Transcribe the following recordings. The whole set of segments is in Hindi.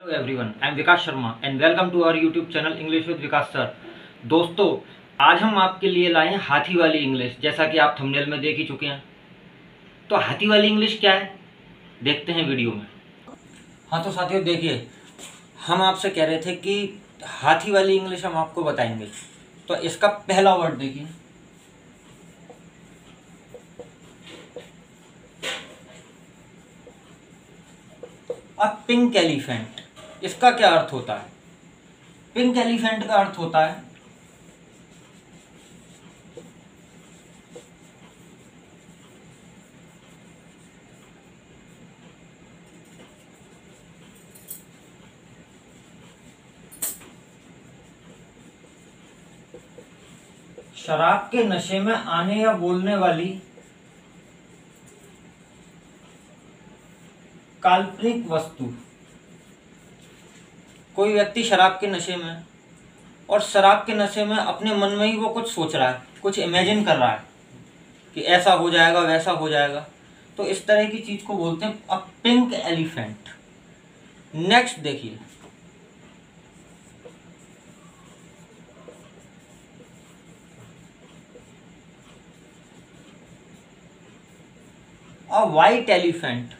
Hello everyone, I am Vikas Sharma and welcome to our YouTube channel English with Vikas sir. दोस्तों, आज हम आपके लिए लाए हैं हाथी वाली इंग्लिश, जैसा कि आप थंबनेल में देख ही चुके हैं। तो हाथी वाली इंग्लिश क्या है, देखते हैं वीडियो में। हाँ तो साथियों देखिए, हम आपसे कह रहे थे कि हाथी वाली इंग्लिश हम आपको बताएंगे। तो इसका पहला वर्ड देखिए, अ पिंक एलिफेंट। इसका क्या अर्थ होता है? पिंक एलिफेंट का अर्थ होता है शराब के नशे में आने या बोलने वाली काल्पनिक वस्तु। कोई व्यक्ति शराब के नशे में, और शराब के नशे में अपने मन में ही वो कुछ सोच रहा है, कुछ इमेजिन कर रहा है कि ऐसा हो जाएगा, वैसा हो जाएगा। तो इस तरह की चीज को बोलते हैं अ पिंक एलिफेंट। नेक्स्ट देखिए, अ वाइट एलिफेंट।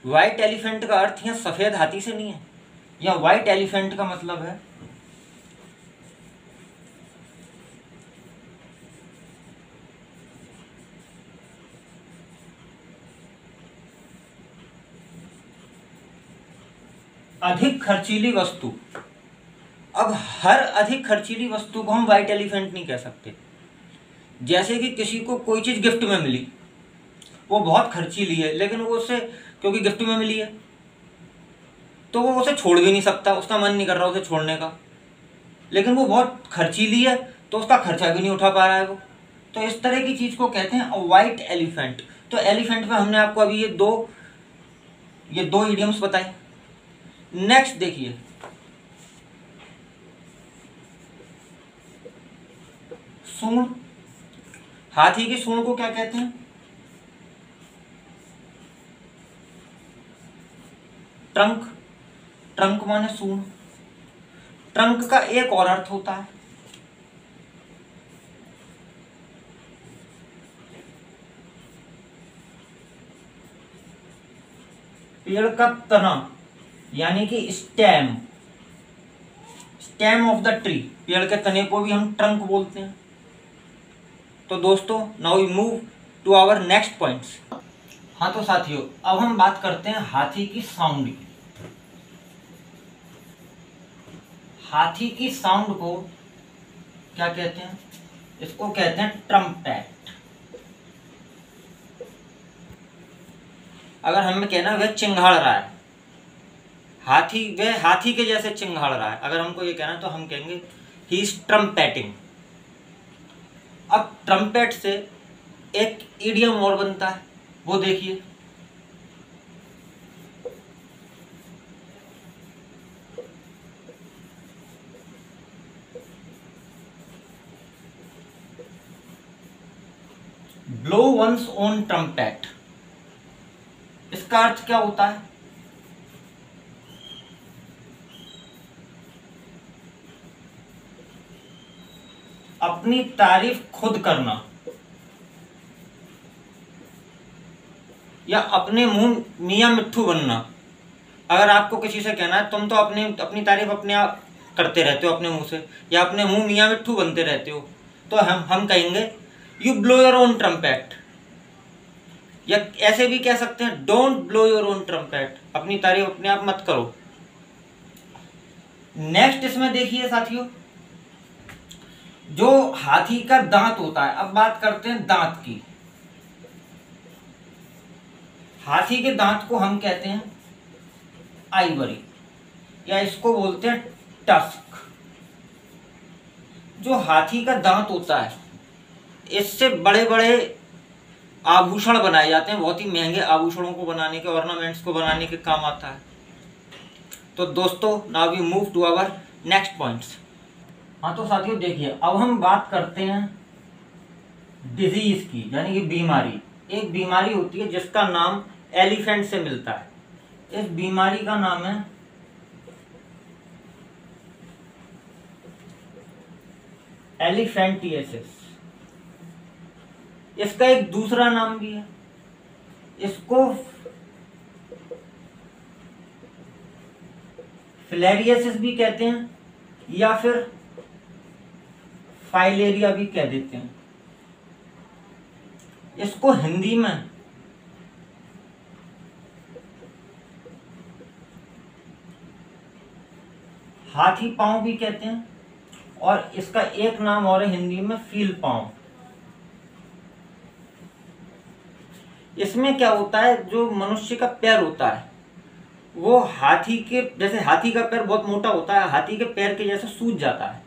व्हाइट एलिफेंट का अर्थ यहाँ सफेद हाथी से नहीं है। या व्हाइट एलिफेंट का मतलब है अधिक खर्चीली वस्तु। अब हर अधिक खर्चीली वस्तु को हम व्हाइट एलिफेंट नहीं कह सकते। जैसे कि किसी को कोई चीज गिफ्ट में मिली, वो बहुत खर्चीली है, लेकिन वो उसे क्योंकि गिफ्ट में मिली है तो वो उसे छोड़ भी नहीं सकता, उसका मन नहीं कर रहा उसे छोड़ने का, लेकिन वो बहुत खर्चीली है तो उसका खर्चा भी नहीं उठा पा रहा है वो। तो इस तरह की चीज को कहते हैं अ वाइट एलिफेंट। तो एलिफेंट में हमने आपको अभी ये दो इडियम्स बताए। नेक्स्ट देखिए, सूंड। हाथी की सूंड को क्या कहते हैं? ट्रंक। ट्रंक माने सूंड। ट्रंक का एक और अर्थ होता है पेड़ का तना, यानी कि stem. Stem of the tree. पेड़ के तने को भी हम ट्रंक बोलते हैं। तो दोस्तों, now we move to our next points. हाँ तो साथियों, अब हम बात करते हैं हाथी की साउंड की। हाथी की साउंड को क्या कहते हैं? इसको कहते हैं ट्रम्पेट। अगर हमें कहना वह चिंघाड़ रहा है, वह हाथी के जैसे चिंघाड़ रहा है, अगर हमको ये कहना तो हम कहेंगे ही इज ट्रम्पेटिंग। अब ट्रम्पेट से एक इडियम और बनता है, वो देखिए, ब्लो वंस ओन ट्रम्पेट। इसका अर्थ क्या होता है? अपनी तारीफ खुद करना, या अपने मुंह मियां मिट्ठू बनना। अगर आपको किसी से कहना है तुम तो अपनी तारीफ अपने आप करते रहते हो अपने मुंह से, या अपने मुंह मियां मिट्ठू बनते रहते हो, तो हम कहेंगे you blow your own trumpet. या ऐसे भी कह सकते हैं don't blow your own trumpet, अपनी तारीफ अपने आप मत करो। नेक्स्ट इसमें देखिए साथियों, जो हाथी का दांत होता है। अब बात करते हैं दांत की। हाथी के दांत को हम कहते हैं आइवरी, या इसको बोलते हैं टस्क। जो हाथी का दांत होता है, इससे बड़े बड़े आभूषण बनाए जाते हैं, बहुत ही महंगे आभूषणों को बनाने के, ऑर्नामेंट्स को बनाने के काम आता है। तो दोस्तों, now we move to our next points. हाँ तो साथियों देखिए, अब हम बात करते हैं डिजीज की, यानी कि बीमारी। एक बीमारी होती है जिसका नाम एलिफेंट से मिलता है। इस बीमारी का नाम है एलिफेंटिएसिस। इसका एक दूसरा नाम भी है, इसको फिलेरियसिस भी कहते हैं या फिर फाइलेरिया भी कह देते हैं। इसको हिंदी में हाथी पांव भी कहते हैं और इसका एक नाम और है हिंदी में फील पांव। इसमें क्या होता है, जो मनुष्य का पैर होता है वो हाथी के जैसे, हाथी का पैर बहुत मोटा होता है, हाथी के पैर के जैसे सूज जाता है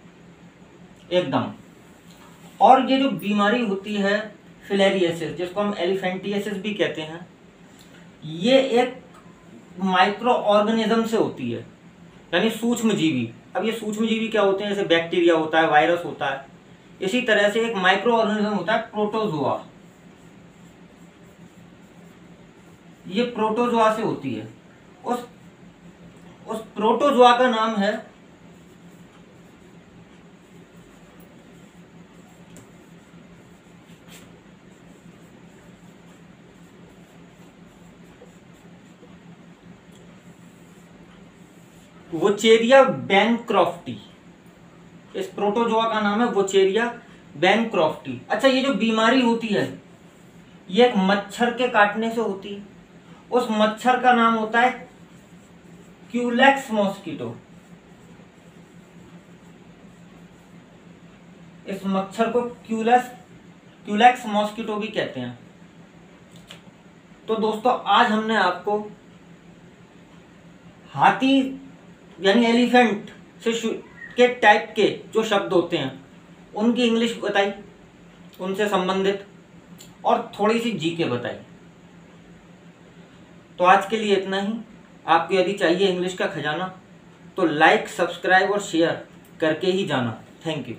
एकदम। और ये जो बीमारी होती है फिलेरियसिस, जिसको हम एलिफेंटिएसिस भी कहते हैं, ये एक माइक्रो ऑर्गेनिज्म से होती है, यानी सूक्ष्म जीवी। अब ये सूक्ष्म जीवी क्या होते हैं, जैसे बैक्टीरिया होता है, वायरस होता है, इसी तरह से एक माइक्रो ऑर्गेनिज्म होता है प्रोटोजोआ। ये प्रोटोजोआ से होती है। उस प्रोटोजोआ का नाम है वोचेरिया बैनक्रॉफ्टी। इस प्रोटोजोआ का नाम है वोचेरिया बैनक्रॉफ्टी। अच्छा, ये जो बीमारी होती है ये एक मच्छर के काटने से होती है। उस मच्छर का नाम होता है क्यूलेक्स मॉस्किटो। इस मच्छर को क्यूलेक्स मॉस्किटो भी कहते हैं। तो दोस्तों, आज हमने आपको हाथी यानी एलिफेंट से के टाइप के जो शब्द होते हैं उनकी इंग्लिश बताई, उनसे संबंधित, और थोड़ी सी जीके बताई। तो आज के लिए इतना ही। आपको यदि चाहिए इंग्लिश का खजाना तो लाइक, सब्सक्राइब और शेयर करके ही जाना। Thank you.